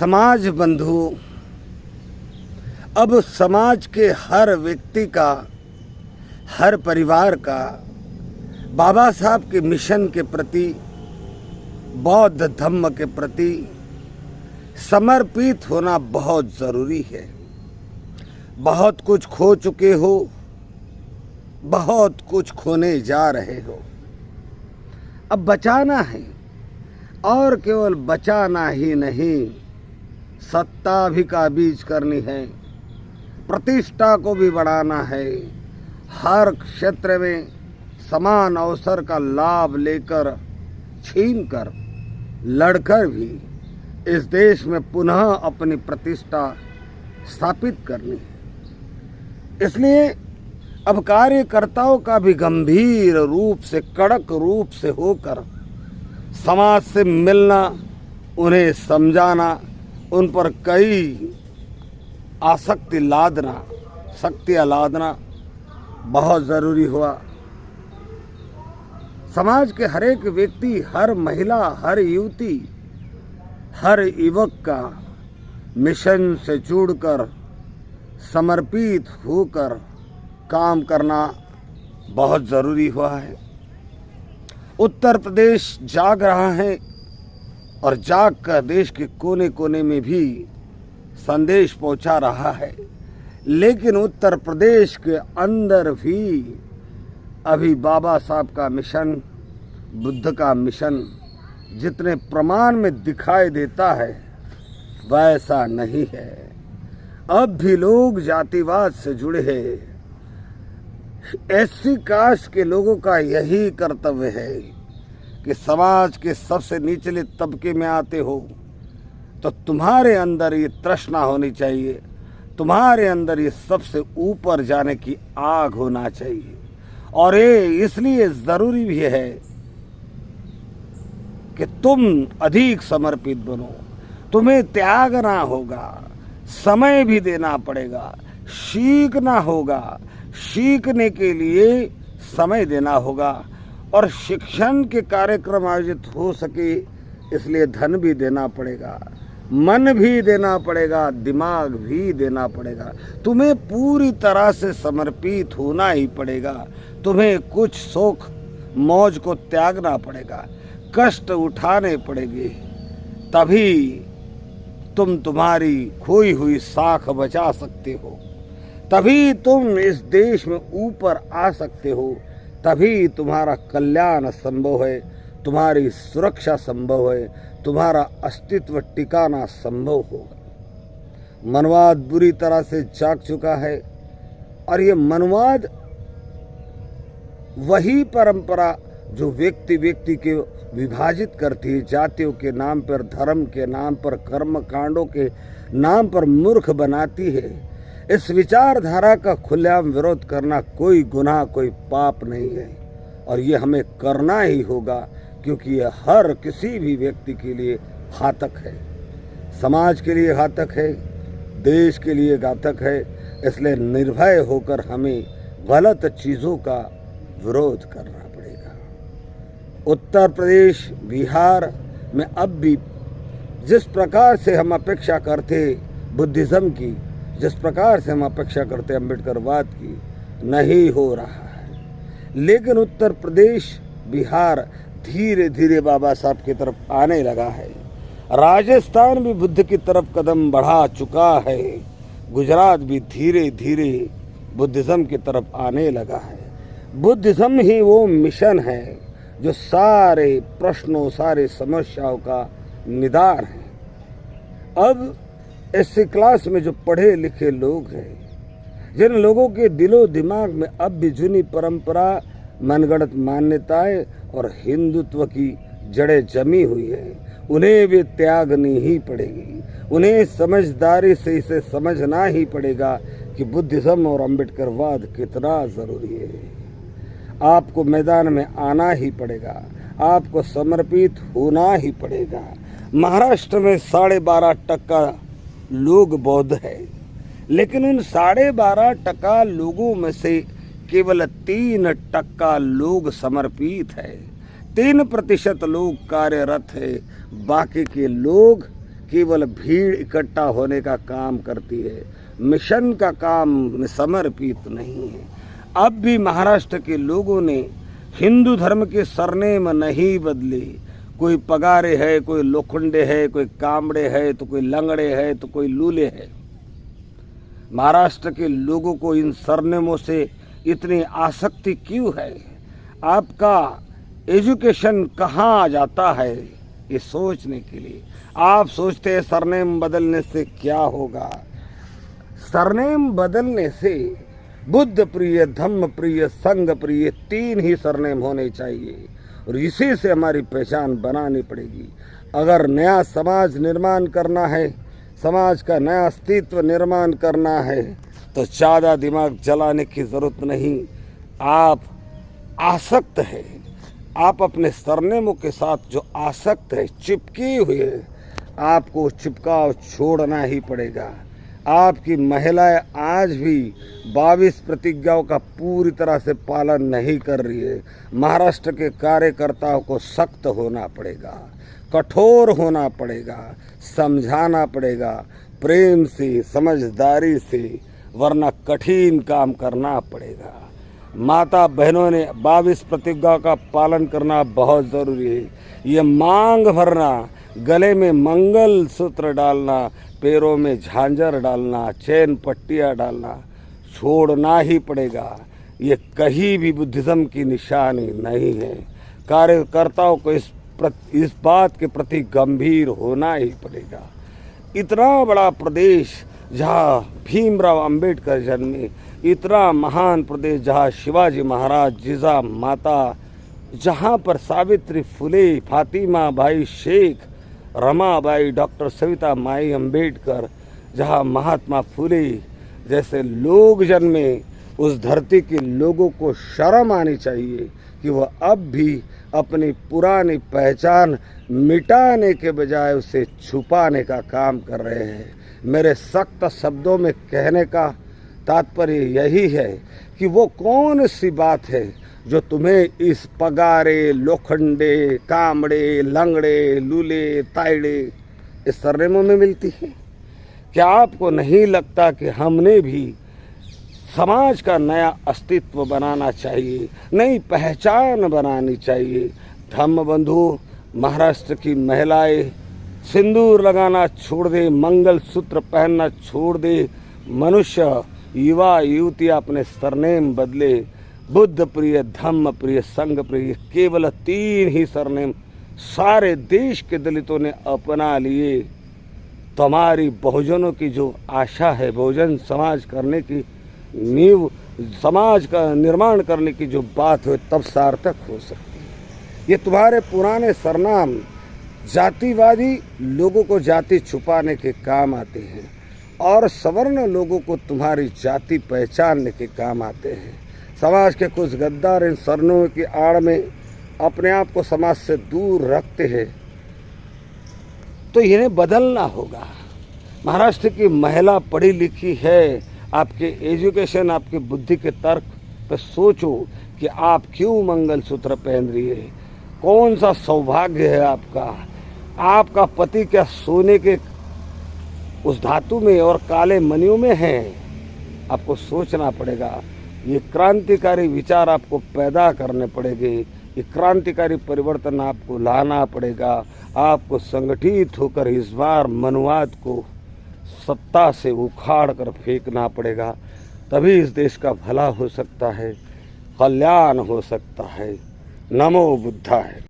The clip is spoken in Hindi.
समाज बंधु, अब समाज के हर व्यक्ति का, हर परिवार का बाबा साहब के मिशन के प्रति, बौद्ध धम्म के प्रति समर्पित होना बहुत ज़रूरी है। बहुत कुछ खो चुके हो, बहुत कुछ खोने जा रहे हो, अब बचाना है। और केवल बचाना ही नहीं, सत्ता भी काबीज करनी है, प्रतिष्ठा को भी बढ़ाना है। हर क्षेत्र में समान अवसर का लाभ लेकर, छीनकर, लड़कर भी इस देश में पुनः अपनी प्रतिष्ठा स्थापित करनी है। इसलिए अब कार्यकर्ताओं का भी गंभीर रूप से, कड़क रूप से होकर समाज से मिलना, उन्हें समझाना, उन पर कई शक्तियाँ लादना बहुत ज़रूरी हुआ। समाज के हर एक व्यक्ति, हर महिला, हर युवती, हर युवक का मिशन से जुड़कर, समर्पित होकर काम करना बहुत ज़रूरी हुआ है। उत्तर प्रदेश जाग रहा है और जाग कर देश के कोने कोने में भी संदेश पहुंचा रहा है। लेकिन उत्तर प्रदेश के अंदर भी अभी बाबा साहब का मिशन, बुद्ध का मिशन जितने प्रमाण में दिखाई देता है वैसा नहीं है। अब भी लोग जातिवाद से जुड़े हैं। एससी कास्ट के लोगों का यही कर्तव्य है कि समाज के सबसे निचले तबके में आते हो तो तुम्हारे अंदर ये तृष्णा होनी चाहिए, तुम्हारे अंदर ये सबसे ऊपर जाने की आग होना चाहिए। और ये इसलिए ज़रूरी भी है कि तुम अधिक समर्पित बनो। तुम्हें त्यागना होगा, समय भी देना पड़ेगा, सीखना होगा, सीखने के लिए समय देना होगा। और शिक्षण के कार्यक्रम आयोजित हो सके इसलिए धन भी देना पड़ेगा, मन भी देना पड़ेगा, दिमाग भी देना पड़ेगा। तुम्हें पूरी तरह से समर्पित होना ही पड़ेगा। तुम्हें कुछ शौक मौज को त्यागना पड़ेगा, कष्ट उठाने पड़ेंगे, तभी तुम तुम्हारी खोई हुई साख बचा सकते हो, तभी तुम इस देश में ऊपर आ सकते हो, तभी तुम्हारा कल्याण संभव है, तुम्हारी सुरक्षा संभव है, तुम्हारा अस्तित्व टिकाना संभव होगा। मनवाद बुरी तरह से जाग चुका है और ये मनवाद वही परंपरा जो व्यक्ति व्यक्ति के विभाजित करती है, जातियों के नाम पर, धर्म के नाम पर, कर्म कांडों के नाम पर मूर्ख बनाती है। इस विचारधारा का खुलेआम विरोध करना कोई गुनाह, कोई पाप नहीं है और ये हमें करना ही होगा, क्योंकि ये हर किसी भी व्यक्ति के लिए घातक है, समाज के लिए घातक है, देश के लिए घातक है। इसलिए निर्भय होकर हमें गलत चीज़ों का विरोध करना पड़ेगा। उत्तर प्रदेश, बिहार में अब भी जिस प्रकार से हम अपेक्षा करते बुद्धिज़्म की, जिस प्रकार से हम अपेक्षा करते अम्बेडकरवाद की, नहीं हो रहा है। लेकिन उत्तर प्रदेश, बिहार धीरे धीरे बाबा साहब की तरफ आने लगा है। राजस्थान भी बुद्ध की तरफ कदम बढ़ा चुका है। गुजरात भी धीरे धीरे बुद्धिज़्म की तरफ आने लगा है। बुद्धिज़्म ही वो मिशन है जो सारे प्रश्नों, सारे समस्याओं का निदान है। अब एससी क्लास में जो पढ़े लिखे लोग हैं, जिन लोगों के दिलो दिमाग में अब भी जूनी परंपरा, मनगढ़ंत मान्यताएं और हिंदुत्व की जड़ें जमी हुई है, उन्हें भी त्यागनी ही पड़ेगी। उन्हें समझदारी से इसे समझना ही पड़ेगा कि बुद्धिज़्म और अम्बेडकरवाद कितना ज़रूरी है। आपको मैदान में आना ही पड़ेगा, आपको समर्पित होना ही पड़ेगा। महाराष्ट्र में 12.5% लोग बौद्ध है, लेकिन उन 12.5% लोगों में से केवल 3% लोग समर्पित है, 3% लोग कार्यरत है। बाकी के लोग केवल भीड़ इकट्ठा होने का काम करती है, मिशन का काम में समर्पित नहीं है। अब भी महाराष्ट्र के लोगों ने हिंदू धर्म के सरनेम नहीं बदले। कोई पगारे है, कोई लोखंडे है, कोई कामड़े है, तो कोई लंगड़े है, तो कोई लूले है। महाराष्ट्र के लोगों को इन सरनेमों से इतनी आसक्ति क्यों है? आपका एजुकेशन कहाँ जाता है ये सोचने के लिए। आप सोचते हैं सरनेम बदलने से क्या होगा। सरनेम बदलने से बुद्ध प्रिय, धम्म प्रिय, संघ प्रिय 3 ही सरनेम होने चाहिए और इसी से हमारी पहचान बनानी पड़ेगी। अगर नया समाज निर्माण करना है, समाज का नया अस्तित्व निर्माण करना है, तो ज़्यादा दिमाग जलाने की ज़रूरत नहीं। आप आसक्त है, आप अपने सरनेमों के साथ जो आसक्त है, चिपके हुए, आपको चिपकाव छोड़ना ही पड़ेगा। आपकी महिलाएं आज भी 22 प्रतिज्ञाओं का पूरी तरह से पालन नहीं कर रही है। महाराष्ट्र के कार्यकर्ताओं को सख्त होना पड़ेगा, कठोर होना पड़ेगा, समझाना पड़ेगा प्रेम से, समझदारी से, वरना कठिन काम करना पड़ेगा। माता बहनों ने 22 प्रतिज्ञा का पालन करना बहुत ज़रूरी है। ये मांग भरना, गले में मंगल सूत्र डालना, पैरों में झांझर डालना, चैन पट्टियाँ डालना छोड़ना ही पड़ेगा। ये कहीं भी बुद्धिज़्म की निशानी नहीं है। कार्यकर्ताओं को इस बात के प्रति गंभीर होना ही पड़ेगा। इतना बड़ा प्रदेश जहाँ भीमराव अंबेडकर जन्मे, इतना महान प्रदेश जहाँ शिवाजी महाराज, जिजा माता, जहाँ पर सावित्री फुले, फातिमा बाई शेख, रमाबाई, डॉक्टर सविता माई अम्बेडकर, जहाँ महात्मा फुले जैसे लोग जन्मे, उस धरती के लोगों को शर्म आनी चाहिए कि वह अब भी अपनी पुरानी पहचान मिटाने के बजाय उसे छुपाने का काम कर रहे हैं। मेरे सख्त शब्दों में कहने का तात्पर्य यही है कि वो कौन सी बात है जो तुम्हें इस पगारे, लोखंडे, कामड़े, लंगड़े, लूले, ताइड़े इस सरनेमों में मिलती है। क्या आपको नहीं लगता कि हमने भी समाज का नया अस्तित्व बनाना चाहिए, नई पहचान बनानी चाहिए? धम्म बंधु, महाराष्ट्र की महिलाएं सिंदूर लगाना छोड़ दे, मंगल सूत्र पहनना छोड़ दे। मनुष्य, युवा युवतियाँ अपने सरनेम बदले। बुद्ध प्रिय, धम्म प्रिय, संघ प्रिय, केवल 3 ही सरनेम सारे देश के दलितों ने अपना लिए। तुम्हारी बहुजनों की जो आशा है, बहुजन समाज करने की नींव, समाज का निर्माण करने की जो बात हो, तब सार्थक हो सकती है। ये तुम्हारे पुराने सरनाम जातिवादी लोगों को जाति छुपाने के काम आते हैं और सवर्ण लोगों को तुम्हारी जाति पहचानने के काम आते हैं। समाज के कुछ गद्दार इन सरनों की आड़ में अपने आप को समाज से दूर रखते हैं, तो इन्हें बदलना होगा। महाराष्ट्र की महिला पढ़ी लिखी है, आपके एजुकेशन, आपकी बुद्धि के तर्क पर सोचो कि आप क्यों मंगलसूत्र पहन रही है। कौन सा सौभाग्य है आपका? आपका पति क्या सोने के उस धातु में और काले मणियों में है? आपको सोचना पड़ेगा। ये क्रांतिकारी विचार आपको पैदा करने पड़ेंगे, ये क्रांतिकारी परिवर्तन आपको लाना पड़ेगा। आपको संगठित होकर इस बार मनुवाद को सत्ता से उखाड़ कर फेंकना पड़ेगा, तभी इस देश का भला हो सकता है, कल्याण हो सकता है। नमो बुद्धाय।